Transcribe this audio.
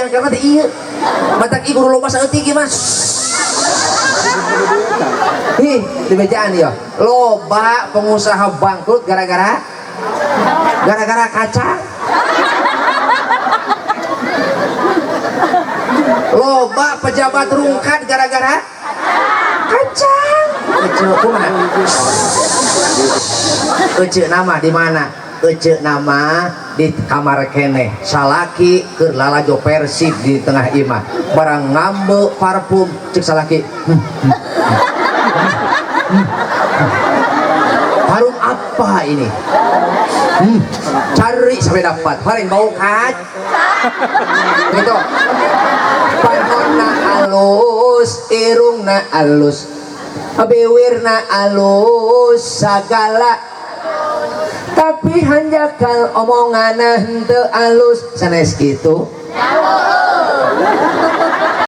yang karena iya matak ibu loba saeutik ieu mas ih di bejaan ya loba pengusaha bangkrut gara-gara kacang loba pejabat rungkat gara-gara kacang kecil kumaha ece nama di mana ece nama di kamar kene salaki keur lalajo persib di tengah imah barang ngambe parfum cek salaki harum apa ini cari sampai dapat paling bau kac gitu panonna alus irungna alus bewirna alus sagala tapi hanjakal omongana henteu alus sanes kitu